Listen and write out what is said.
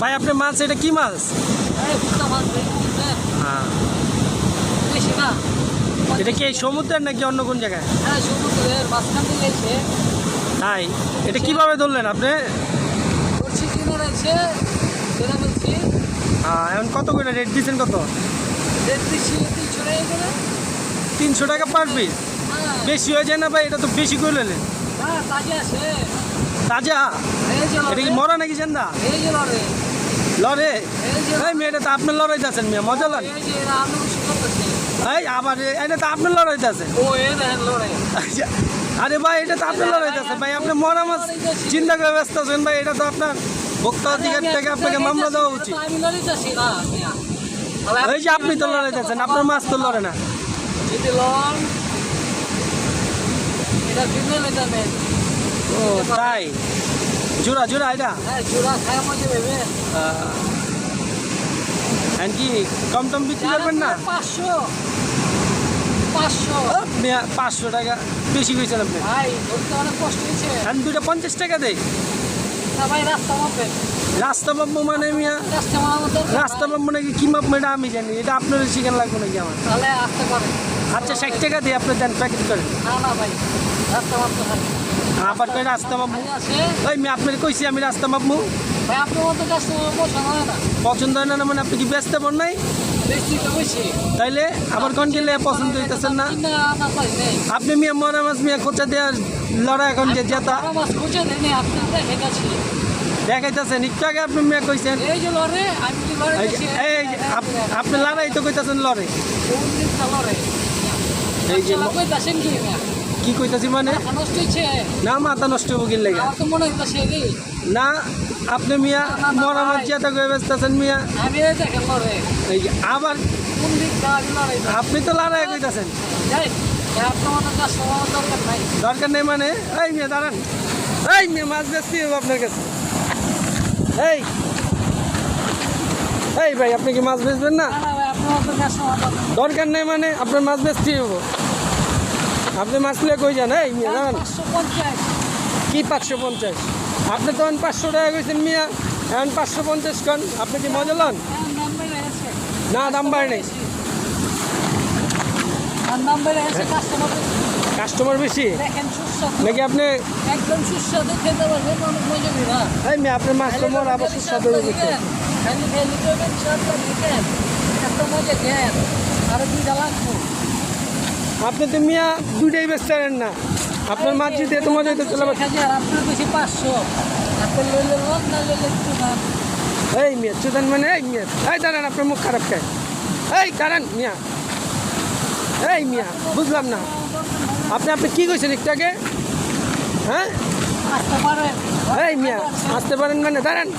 ভাই আপনার মাছ এটা কি মাছ? হ্যাঁ, এটা কি এই সমুদ্রের নাকি অন্য কোন জায়গায়? তাই এটা কিভাবে ধরলেন আপনি? এখন কত করে রেট দিচ্ছেন? কত? 300 টাকা পার পিস? বেশি হয়ে যায় না ভাই? এটা তো বেশি করে নিলেন। তাজা? এটা কি মরা নাকি জেন্দা? লড়ে? এই মেয়েটা তো আপনার লড়াইতে আছেন মিয়া, মজা লাগে। এই আবার এটা তো আপনার লড়াইতে আছেন। আরে ভাই এটা তো আপনার লড়াইতে আছে ভাই, আপনি মরা মাছ চিন্তা করে ব্যস্ত আছেন ভাই। এটা তো আপনার ভোক্তা অধিকার থেকে আপনাকে মামলা দেওয়া উচিত। এই যে আপনি তো লড়াইতে আছেন, আপনার মাছ তো লড়ে না। ও তাই? জোড়া জোড়া এটা কি কম টম বিক্রি করবেন না? 500 টাকা বেশি কইছেন আপনি। আমি দুইটা 50 টাকা দেই। রাস্তা মাপবো মানে মিয়া? রাস্তা মাপবো নাকি কি মাপবো এটা আমি জানি, এটা আপনার শিখান লাগবে নাকি আমার? আচ্ছা 60 টাকা দিয়ে আপনি দেন প্যাকেট করে। আবার কই রাস্তা মাপবো? ওই মেয়ে আপনার কইছি আমি রাস্তা মাপবো। পছন্দ হয় না মানে আপনি কি ব্যস্ত পড় নাই? তাইলে আবার কোন গেলে পছন্দ হইতেছেন না? আপনি মিয়া মরা মাছ মিয়া খোঁচা দেওয়ার লড়া এখন যে জেতা দেখাইতেছেন। একটু আগে আপনি মিয়া কইছেন আপনি লড়াই তো কইতেছেন লড়ে। এই যে কি কইতাছি মানে? না মাথা নষ্ট হবো গিল লেগে না। আপনি মিয়া মরা মাছ জেতা করে ব্যস্ত আছেন মিয়া। এই যে আবার আপনি তো লড়াই কইতাছেন। দরকার নেই মানে? এই মেয়ে দাঁড়ান, এই মেয়ে মাছ বেচতে হবে আপনার কাছে। এই ভাই আপনি কি মাছ বেচবেন না? দরকার নেই মানে আপনার মাছ বেচতে হবে। আপনি মাছ নিয়ে কই যান? এই মেয়ে দাঁড়ান। কি 550? আপনি তখন 500 টাকা কইছেন মিয়া, এখন 550 খান। আপনি কি মজা লন? না দাম বাড়ে নেই। কাস্টমার বেশি নাকি? আপনি এই মেয়ে আপনার মাছ তো মরা আবার সুস্বাদু করতে। আপনি তো মিয়া দুইটাই বেচতে পারেন না। আপনার মাছ যদি এত মজা হইতে চলে এই মিয়া চুদান মানে? এই মিয়া এই দাঁড়ান, আপনার মুখ খারাপ খায়। এই দাঁড়ান মিয়া, এই মিয়া বুঝলাম না। আপনি কি কইছেন একটু আগে? হ্যাঁ এই মিয়া আসতে পারেন মানে? দাঁড়ান।